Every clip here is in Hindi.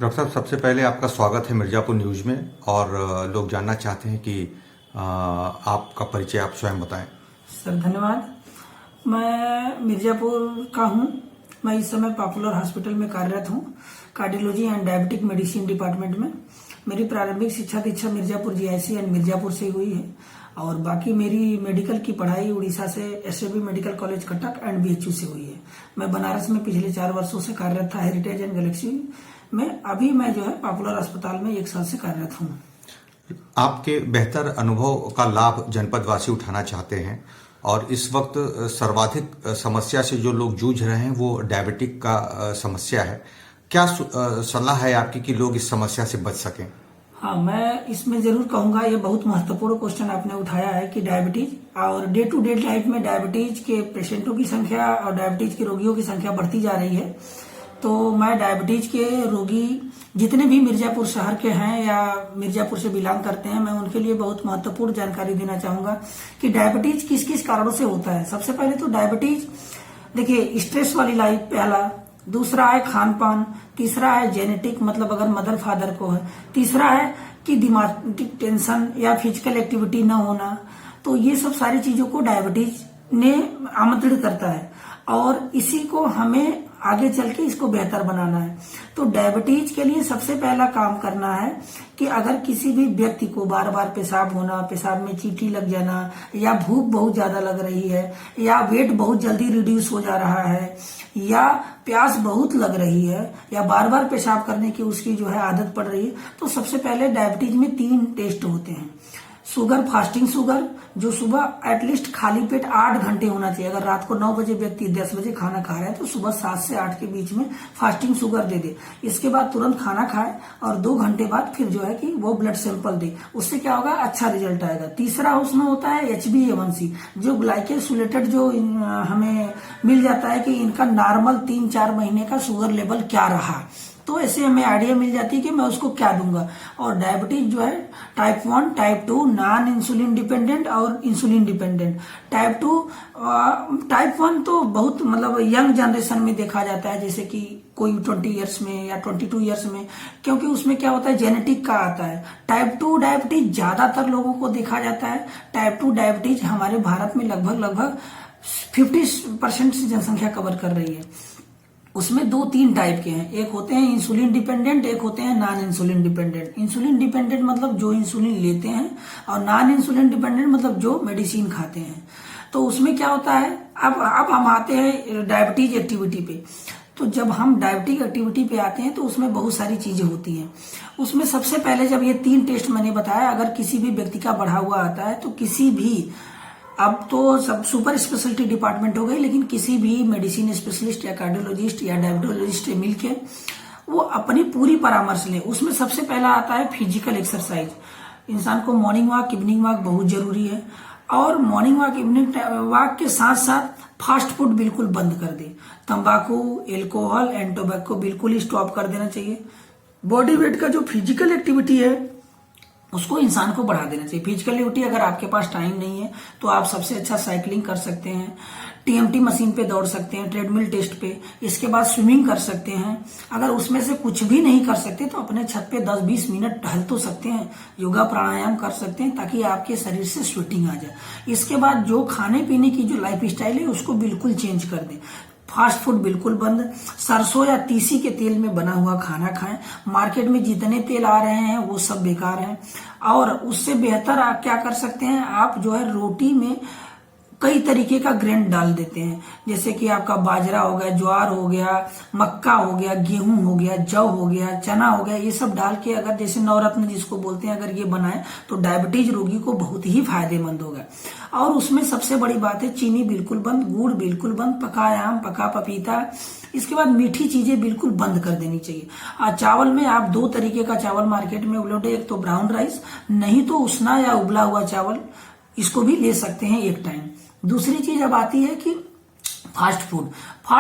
डॉक्टर साहब, सबसे पहले आपका स्वागत है मिर्ज़ापुर न्यूज़ में। और लोग जानना चाहते हैं कि आपका परिचय आप स्वयं बताएं। सर धन्यवाद। मैं मिर्ज़ापुर का हूँ। मैं इस समय पॉपुलर हॉस्पिटल में कार्यरत हूँ, cardiology and diabetic medicine department में। मेरी प्रारंभिक शिक्षा दीक्षा मिर्ज़ापुर जीआईसी एंड मिर्ज़ापुर से हुई है और बाकी मेरी मेडिकल की पढ़ाई उड़ीसा से SAB medical college Cuttack and BHU से हुई है। मैं बनारस में पिछले 4 वर्षों से कार्यरत था हेरिटेज एंड गैलेक्सी में। अभी मैं जो है पॉपुलर अस्पताल में 1 साल से कार्यरत हूँ। आपके बेहतर अनुभव का लाभ जनपदवासी उठाना चाहते हैं और इस वक्त सर्वाधिक समस्या से जो लोग जूझ रहे हैं वो डायबिटिक का समस्या है। क्या सलाह है आपकी कि लोग इस समस्या से बच सकें? हाँ, मैं इसमें जरूर कहूंगा, ये बहुत महत्वपूर्ण क्वेश्चन आपने उठाया है कि डायबिटीज और डे टू डे लाइफ में डायबिटीज के पेशेंटों की संख्या और डायबिटीज के रोगियों की संख्या बढ़ती जा रही है। तो मैं डायबिटीज के रोगी जितने भी मिर्ज़ापुर शहर के हैं या मिर्ज़ापुर से बिलोंग करते हैं, मैं उनके लिए बहुत महत्वपूर्ण जानकारी देना चाहूंगा कि डायबिटीज किस किस कारणों से होता है। सबसे पहले तो डायबिटीज देखिए स्ट्रेस वाली लाइफ पहला, दूसरा है खान पान, तीसरा है जेनेटिक मतलब अगर मदर फादर को है, तीसरा है कि दिमागी टेंशन या फिजिकल एक्टिविटी न होना। तो ये सब सारी चीजों को डायबिटीज ने आमंत्रित करता है और इसी को हमें आगे चल के इसको बेहतर बनाना है। तो डायबिटीज के लिए सबसे पहला काम करना है कि अगर किसी भी व्यक्ति को बार बार पेशाब होना, पेशाब में चींटी लग जाना, या भूख बहुत ज्यादा लग रही है, या वेट बहुत जल्दी रिड्यूस हो जा रहा है, या प्यास बहुत लग रही है, या बार बार पेशाब करने की उसकी जो है आदत पड़ रही है, तो सबसे पहले डायबिटीज में 3 टेस्ट होते हैं। शुगर, फास्टिंग शुगर, जो सुबह एटलीस्ट खाली पेट 8 घंटे होना चाहिए। अगर रात को 9 बजे व्यक्ति 10 बजे खाना खा रहा है तो सुबह 7 से 8 के बीच में फास्टिंग शुगर दे दे। इसके बाद तुरंत खाना खाए और 2 घंटे बाद फिर जो है कि वो ब्लड सैंपल दे। उससे क्या होगा, अच्छा रिजल्ट आएगा। तीसरा उसमें होता है HbA1c, जो ग्लाइकेसुलेटेड जो हमें मिल जाता है कि इनका नॉर्मल 3-4 महीने का शुगर लेवल क्या रहा, तो ऐसे हमें आइडिया मिल जाती है कि मैं उसको क्या दूंगा। और डायबिटीज जो है type 1, type 2, non insulin dependent और इंसुलिन डिपेंडेंट। टाइप 1 तो बहुत मतलब यंग जनरेशन में देखा जाता है, जैसे कि कोई 20 इयर्स में या 22 इयर्स में, क्योंककि उसमें क्या होता है जेनेटिक का आता है। टाइप 2 डायबिटीज ज्यादातर लोगों को देखा जाता है। टाइप 2 डायबिटीज हमारे भारत में लगभग 50% से जनसंख्या कवर कर रही है। उसमें 2-3 टाइप के हैं, एक होते हैं इंसुलिन डिपेंडेंट, एक होते हैं non insulin dependent. Insulin dependent मतलब जो इंसुलिन लेते हैं, और नॉन इंसुलिन डिपेंडेंट मतलब जो मेडिसिन खाते हैं। तो उसमें क्या होता है, अब हम आते हैं डायबिटीज एक्टिविटी पे। तो जब हम डायबिटिक एक्टिविटी पे आते हैं तो उसमें बहुत सारी चीजें होती हैं। उसमें सबसे पहले जब ये 3 टेस्ट मैंने बताया, अगर किसी भी व्यक्ति का बढ़ा हुआ आता है तो किसी भी, अब तो सब सुपर स्पेशलिटी डिपार्टमेंट हो गई, लेकिन किसी भी मेडिसिन स्पेशलिस्ट या कार्डियोलॉजिस्ट या डायबिटोलॉजिस्ट से मिलके वो अपनी पूरी परामर्श ले। उसमें सबसे पहला आता है फिजिकल एक्सरसाइज। इंसान को मॉर्निंग वॉक, इवनिंग वॉक बहुत जरूरी है। और मॉर्निंग वॉक, इवनिंग वॉक के साथ साथ फास्ट फूड बिल्कुल बंद कर दे। तंबाकू, एल्कोहल एंड टोबैको बिल्कुल ही स्टॉप कर देना चाहिए। बॉडी वेट का जो फिजिकल एक्टिविटी है उसको इंसान को बढ़ा देना चाहिए। फिजिकल एक्टिविटी अगर आपके पास टाइम नहीं है तो आप सबसे अच्छा साइकिलिंग कर सकते हैं, टीएमटी मशीन पे दौड़ सकते हैं, ट्रेडमिल टेस्ट पे। इसके बाद स्विमिंग कर सकते हैं। अगर उसमें से कुछ भी नहीं कर सकते तो अपने छत पे 10-20 मिनट टहल तो सकते हैं, योगा प्राणायाम कर सकते हैं, ताकि आपके शरीर से स्वेटिंग आ जाए। इसके बाद जो खाने पीने की जो लाइफ स्टाइल है उसको बिल्कुल चेंज कर दें। फास्ट फूड बिल्कुल बंद, सरसों या तीसी के तेल में बना हुआ खाना खाएं। मार्केट में जितने तेल आ रहे हैं वो सब बेकार हैं। और उससे बेहतर आप क्या कर सकते हैं, आप जो है रोटी में कई तरीके का ग्रेन डाल देते हैं, जैसे कि आपका बाजरा हो गया, ज्वार हो गया, मक्का हो गया, गेहूं हो गया, जौ हो गया, चना हो गया। ये सब डाल के अगर जैसे नवरत्न जिसको बोलते हैं, अगर ये बनाए तो डायबिटीज रोगी को बहुत ही फायदेमंद होगा। और उसमें सबसे बड़ी बात है चीनी बिल्कुल बंद, गुड़ बिल्कुल बंद, पका आम, पका पपीता। इसके बाद मीठी चीजें बिल्कुल बंद कर देनी चाहिए। चावल में आप 2 तरीके का चावल मार्केट में उपलब्ध है, एक तो ब्राउन राइस, नहीं तो उसना या उबला हुआ चावल, इसको भी ले सकते हैं एक टाइम। दूसरी चीज अब आती है कि फास्ट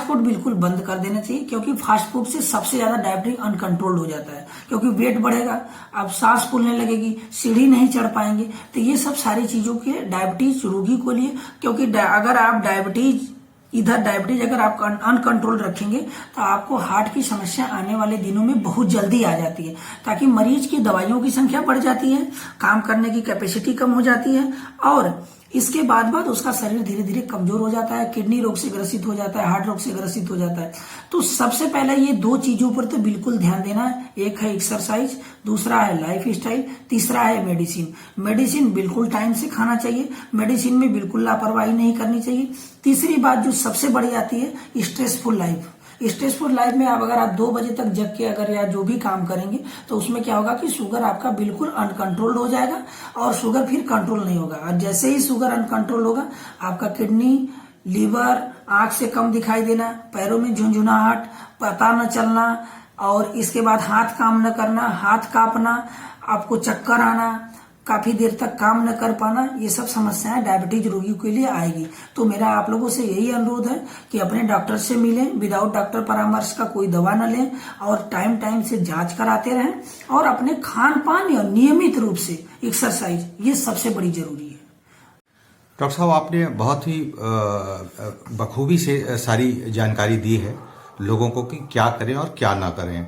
फूड बिल्कुल बंद कर देना चाहिए, क्योंकि फास्ट फूड से सबसे ज्यादा डायबिटीज अनकंट्रोल्ड हो जाता है, क्योंकि वेट बढ़ेगा, अब सांस फूलने लगेगी, सीढ़ी नहीं चढ़ पाएंगे। तो ये सब सारी चीजों के डायबिटीज रोगी को लिए, क्योंकि अगर आप डायबिटीज इधर डायबिटीज अगर आप अनकंट्रोल रखेंगे तो आपको हार्ट की समस्या आने वाले दिनों में बहुत जल्दी आ जाती है, ताकि मरीज की दवाइयों की संख्या बढ़ जाती है, काम करने की कैपेसिटी कम हो जाती है, और इसके बाद उसका शरीर धीरे धीरे कमजोर हो जाता है, किडनी रोग से ग्रसित हो जाता है, हार्ट रोग से ग्रसित हो जाता है। तो सबसे पहले ये 2 चीजों पर तो बिल्कुल ध्यान देना है। एक है एक्सरसाइज, दूसरा है लाइफ स्टाइल, तीसरा है मेडिसिन। मेडिसिन बिल्कुल टाइम से खाना चाहिए, मेडिसिन में बिल्कुल लापरवाही नहीं करनी चाहिए। तीसरी बात जो सबसे बड़ी आती है, स्ट्रेसफुल लाइफ। स्ट्रेसफुल लाइफ में अगर आप 2 बजे तक जग के अगर या जो भी काम करेंगे तो उसमें क्या होगा कि शुगर आपका बिल्कुल अनकंट्रोल्ड हो जाएगा और शुगर फिर कंट्रोल नहीं होगा। और जैसे ही शुगर अनकंट्रोल होगा, आपका किडनी, लीवर, आंख से कम दिखाई देना, पैरों में झुंझुनाहट, पता न चलना, और इसके बाद हाथ काम न करना, हाथ कांपना, आपको चक्कर आना, काफी देर तक काम न कर पाना, ये सब समस्याएं डायबिटीज रोगियों के लिए आएगी। तो मेरा आप लोगों से यही अनुरोध है कि अपने डॉक्टर से मिलें, विदाउट डॉक्टर परामर्श का कोई दवा न लें, और टाइम टाइम से जांच कराते रहें, और अपने खान पान या नियमित रूप से एक्सरसाइज, ये सबसे बड़ी जरूरी है। डॉक्टर साहब, आपने बहुत ही बखूबी से सारी जानकारी दी है लोगों को कि क्या करें और क्या ना करें।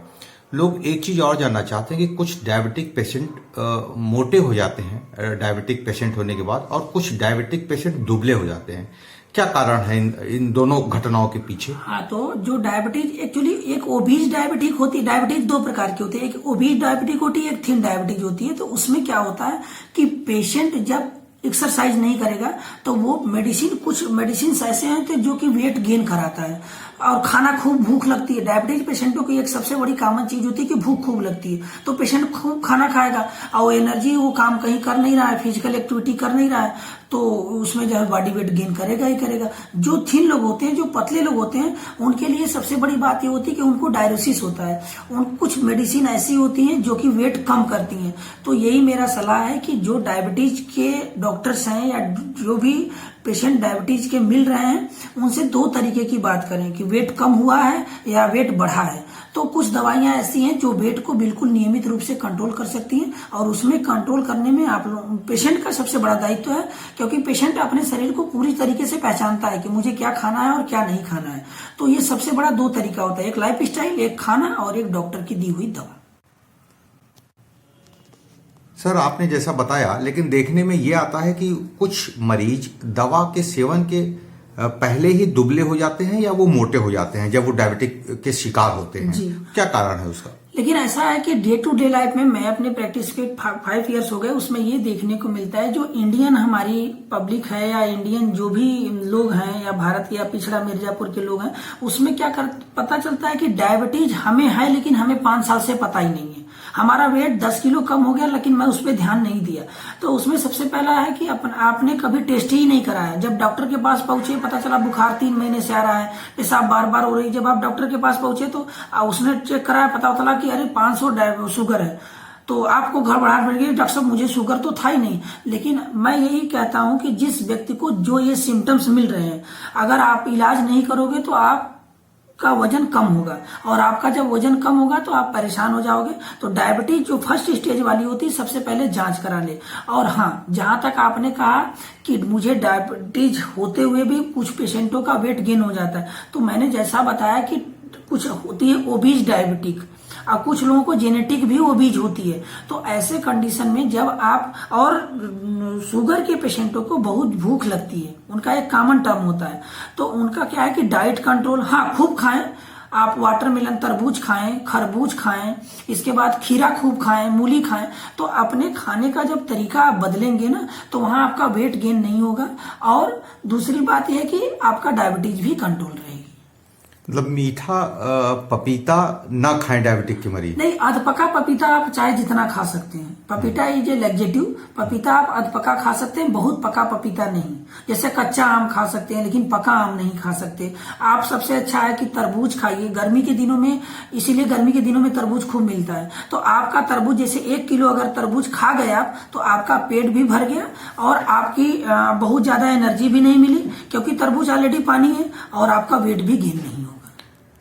लोग एक चीज और जानना चाहते हैं कि कुछ डायबिटिक पेशेंट मोटे हो जाते हैं डायबिटिक पेशेंट होने के बाद, और कुछ डायबिटिक पेशेंट दुबले हो जाते हैं। क्या कारण है इन दोनों घटनाओं के पीछे? हाँ, तो जो डायबिटीज एक्चुअली एक ओबीज डायबिटिक होती है। डायबिटीज 2 प्रकार की होती है, एक ओबीज डायबिटिक होती है, एक थिन डायबिटीज होती है। तो उसमें क्या होता है कि पेशेंट जब एक्सरसाइज नहीं करेगा तो वो कुछ मेडिसिन ऐसे हैं तो जो कि वेट गेन कराता है, और खाना खूब भूख लगती है। डायबिटीज पेशेंटों की एक सबसे बड़ी कॉमन चीज होती है कि भूख खूब लगती है, तो पेशेंट खूब खाना खाएगा और एनर्जी, वो काम कहीं कर नहीं रहा है, फिजिकल एक्टिविटी कर नहीं रहा है, तो उसमें जो है बॉडी वेट गेन करेगा ही करेगा। जो थिन लोग होते हैं, जो पतले लोग होते हैं, उनके लिए सबसे बड़ी बात ये होती है कि उनको डायरोसिस होता है। कुछ मेडिसिन ऐसी होती हैं जो कि वेट कम करती हैं। तो यही मेरा सलाह है कि जो डायबिटीज के डॉक्टर्स हैं या जो भी पेशेंट डायबिटीज के मिल रहे हैं, उनसे 2 तरीके की बात करें कि वेट कम हुआ है या वेट बढ़ा है। तो कुछ दवाइयां ऐसी हैं जो वेट को बिल्कुल नियमित रूप से कंट्रोल कर सकती हैं, और उसमें कंट्रोल करने में आप लोग पेशेंट का सबसे बड़ा दायित्व है, क्योंकि पेशेंट अपने शरीर को पूरी तरीके से पहचानता है कि मुझे क्या खाना है और क्या नहीं खाना है। तो ये सबसे बड़ा 2 तरीका होता है, एक लाइफ स्टाइल, एक खाना, और एक डॉक्टर की दी हुई दवा। सर, आपने जैसा बताया, लेकिन देखने में ये आता है कि कुछ मरीज दवा के सेवन के पहले ही दुबले हो जाते हैं या वो मोटे हो जाते हैं जब वो डायबिटिक के शिकार होते हैं। क्या कारण है उसका? लेकिन ऐसा है कि डे टू डे लाइफ में मैं अपने प्रैक्टिस के 5 इयर्स हो गए, उसमें ये देखने को मिलता है, जो इंडियन हमारी पब्लिक है या इंडियन जो भी लोग हैं या भारत या पिछड़ा मिर्जापुर के लोग हैं, उसमें क्या पता चलता है कि डायबिटीज हमें है, लेकिन हमें 5 साल से पता ही नहीं है। हमारा वेट 10 किलो कम हो गया, लेकिन मैं उस पर ध्यान नहीं दिया। तो उसमें सबसे पहला है कि आपने कभी टेस्ट ही नहीं कराया। जब डॉक्टर के पास पहुंचे, पता चला बुखार 3 महीने से आ रहा है, पेशाब बार बार हो रही। जब आप डॉक्टर के पास पहुंचे तो उसने चेक कराया, पता चला कि अरे 500 शुगर है। तो आपको घबराहट बढ़ गई, डॉक्टर साहब मुझे शुगर तो था ही नहीं। लेकिन मैं यही कहता हूं कि जिस व्यक्ति को जो ये सिम्टम्स मिल रहे हैं, अगर आप इलाज नहीं करोगे तो आपका वजन कम होगा, और आपका जब वजन कम होगा तो आप परेशान हो जाओगे। तो डायबिटीज जो फर्स्ट स्टेज वाली होती है, सबसे पहले जांच करा ले। और हाँ, जहां तक आपने कहा कि मुझे डायबिटीज होते हुए भी कुछ पेशेंटों का वेट गेन हो जाता है, तो मैंने जैसा बताया कि कुछ होती है ओबीज डायबिटिक, और कुछ लोगों को जेनेटिक भी ओबीज होती है। तो ऐसे कंडीशन में जब आप, और शुगर के पेशेंटों को बहुत भूख लगती है, उनका एक कॉमन टर्म होता है। तो उनका क्या है कि डाइट कंट्रोल, हाँ खूब खाएं आप, वाटरमेलन, तरबूज खाएं, खरबूज खाएं, इसके बाद खीरा खूब खाएं, मूली खाएं। तो अपने खाने का जब तरीका आप बदलेंगे ना, तो वहां आपका वेट गेन नहीं होगा। और दूसरी बात यह है कि आपका डायबिटीज भी कंट्रोल रहेगी। मतलब मीठा पपीता ना खाएं डायबिटिक के मरीज? नहीं, अधपका पपीता आप चाहे जितना खा सकते हैं। पपीता इज ए लैक्सेटिव, पपीता आप अधपका खा सकते हैं, बहुत पका पपीता नहीं। जैसे कच्चा आम खा सकते हैं, लेकिन पका आम नहीं खा सकते आप। सबसे अच्छा है कि तरबूज खाइए गर्मी के दिनों में, इसीलिए गर्मी के दिनों में तरबूज खूब मिलता है। तो आपका तरबूज, जैसे 1 किलो अगर तरबूज खा गए आप, तो आपका पेट भी भर गया और आपकी बहुत ज्यादा एनर्जी भी नहीं मिली, क्योंकि तरबूज ऑलरेडी पानी है, और आपका वेट भी गेन नहीं होगा।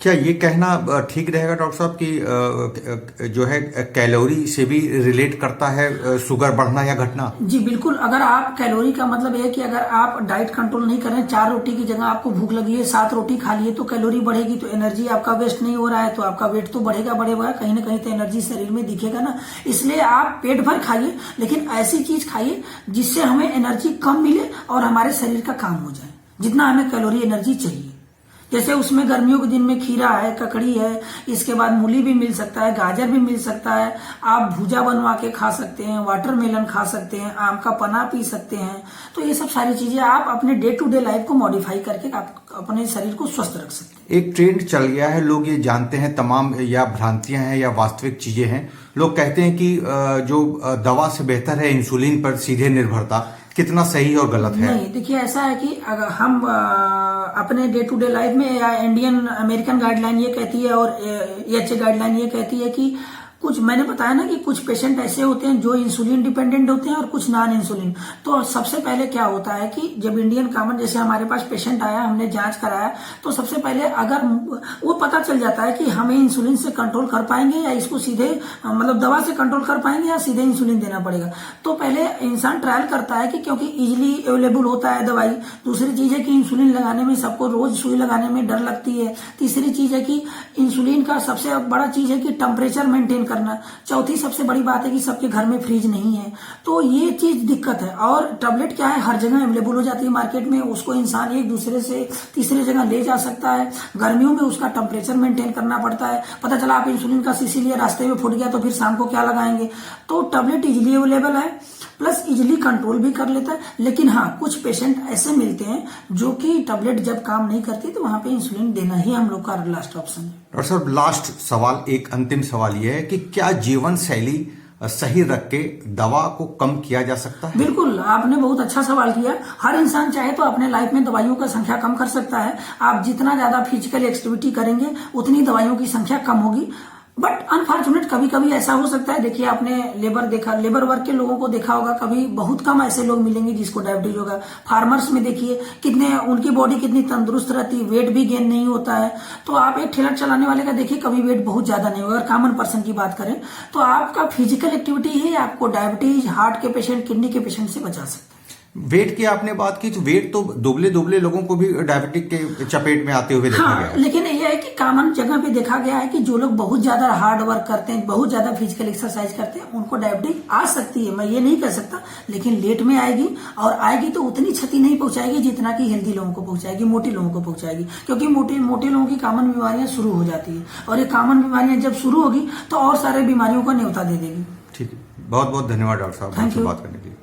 क्या ये कहना ठीक रहेगा डॉक्टर साहब कि जो है कैलोरी से भी रिलेट करता है शुगर बढ़ना या घटना? जी बिल्कुल। अगर आप कैलोरी का मतलब है कि अगर आप डाइट कंट्रोल नहीं कर रहे हैं, 4 रोटी की जगह आपको भूख लगी है 7 रोटी खा लिए, तो कैलोरी बढ़ेगी, तो एनर्जी आपका वेस्ट नहीं हो रहा है, तो आपका वेट तो बढ़ेगा, कहीं ना कहीं तो एनर्जी शरीर में दिखेगा ना। इसलिए आप पेट भर खाइए, लेकिन ऐसी चीज खाइए जिससे हमें एनर्जी कम मिले और हमारे शरीर का काम हो जाए, जितना हमें कैलोरी एनर्जी चाहिए। जैसे उसमें गर्मियों के दिन में खीरा है, ककड़ी है, इसके बाद मूली भी मिल सकता है, गाजर भी मिल सकता है, आप भुजा बनवा के खा सकते हैं, वाटरमेलन खा सकते हैं, आम का पना पी सकते हैं। तो ये सब सारी चीजें आप अपने डे टू डे लाइफ को मॉडिफाई करके आप अपने शरीर को स्वस्थ रख सकते हैं। एक ट्रेंड चल गया है, लोग ये जानते हैं तमाम या भ्रांतियां हैं या वास्तविक चीजें हैं। लोग कहते हैं कि जो दवा से बेहतर है इंसुलिन पर सीधे निर्भरता, कितना सही और गलत है? नहीं, देखिए ऐसा है कि अगर हम अपने डे टू डे लाइफ में या इंडियन अमेरिकन गाइडलाइन ये कहती है और EHA गाइडलाइन ये कहती है कि कुछ, मैंने बताया ना कि कुछ पेशेंट ऐसे होते हैं जो इंसुलिन डिपेंडेंट होते हैं और कुछ नॉन इंसुलिन। तो सबसे पहले क्या होता है कि जब इंडियन कॉमन, जैसे हमारे पास पेशेंट आया, हमने जांच कराया, तो सबसे पहले अगर वो पता चल जाता है कि हमें इंसुलिन से कंट्रोल कर पाएंगे या इसको सीधे मतलब दवा से कंट्रोल कर पाएंगे या सीधे इंसुलिन देना पड़ेगा, तो पहले इंसान ट्रायल करता है कि क्योंकि इजिली अवेलेबल होता है दवाई। दूसरी चीज है कि इंसुलिन लगाने में सबको रोज सुई लगाने में डर लगती है। तीसरी चीज है कि इंसुलिन का सबसे बड़ा चीज है कि टेम्परेचर मेंटेन करना। चौथी सबसे बड़ी बात है कि सबके घर में फ्रिज नहीं है, तो ये चीज दिक्कत है। और टैबलेट क्या है, हर जगह अवेलेबल हो जाती है मार्केट में, उसको इंसान एक दूसरे से तीसरे जगह ले जा सकता है। गर्मियों में उसका टेम्परेचर मेंटेन करना पड़ता है। पता चला आप इंसुलिन का शीशी लिए रास्ते में फूट गया, तो फिर शाम को क्या लगाएंगे? तो टैबलेट इजिली अवेलेबल है, प्लस इजिली कंट्रोल भी कर लेता है। लेकिन हाँ, कुछ पेशेंट ऐसे मिलते हैं जो कि टैबलेट जब काम नहीं करती, तो वहां पे इंसुलिन देना ही हम लोग का लास्ट ऑप्शन है। डॉक्टर साहब, लास्ट सवाल, एक अंतिम सवाल ये है कि क्या जीवन शैली सही रख के दवा को कम किया जा सकता है? बिल्कुल, आपने बहुत अच्छा सवाल किया। हर इंसान चाहे तो अपने लाइफ में दवाइयों का संख्या कम कर सकता है। आप जितना ज्यादा फिजिकल एक्टिविटी करेंगे उतनी दवाइयों की संख्या कम होगी। बट अनफॉर्चुनेट कभी कभी ऐसा हो सकता है, देखिए आपने लेबर वर्क के लोगों को देखा होगा, कभी बहुत कम ऐसे लोग मिलेंगे जिसको डायबिटीज होगा। फार्मर्स में देखिए कितने, उनकी बॉडी कितनी तंदुरुस्त रहती है, वेट भी गेन नहीं होता है। तो आप एक ठेला चलाने वाले का देखिए, कभी वेट बहुत ज्यादा नहीं होगा। अगर कॉमन पर्सन की बात करें तो आपका फिजिकल एक्टिविटी ही आपको डायबिटीज, हार्ट के पेशेंट, किडनी के पेशेंट से बचा सकता है। वेट की आपने बात की, तो वेट तो दुबले लोगों को भी डायबिटिक के चपेट में आते हुए देखा गया है। लेकिन यह है कि कॉमन जगह पे देखा गया है कि जो लोग बहुत ज्यादा हार्ड वर्क करते हैं, बहुत ज्यादा फिजिकल एक्सरसाइज करते हैं, उनको डायबिटीज आ सकती है। मैं ये नहीं कह सकता, लेकिन लेट में आएगी, और आएगी तो उतनी क्षति नहीं पहुंचाएगी जितना कि हेल्दी लोगों को पहुंचाएगी, मोटे लोगों को पहुंचाएगी। क्योंकि मोटे लोगों की कॉमन बीमारियां शुरू हो जाती है, और ये कॉमन बीमारियां जब शुरू होगी तो और सारे बीमारियों को न्योता दे देगी। ठीक है, बहुत बहुत धन्यवाद डॉक्टर साहब, हमसे बात करने के लिए।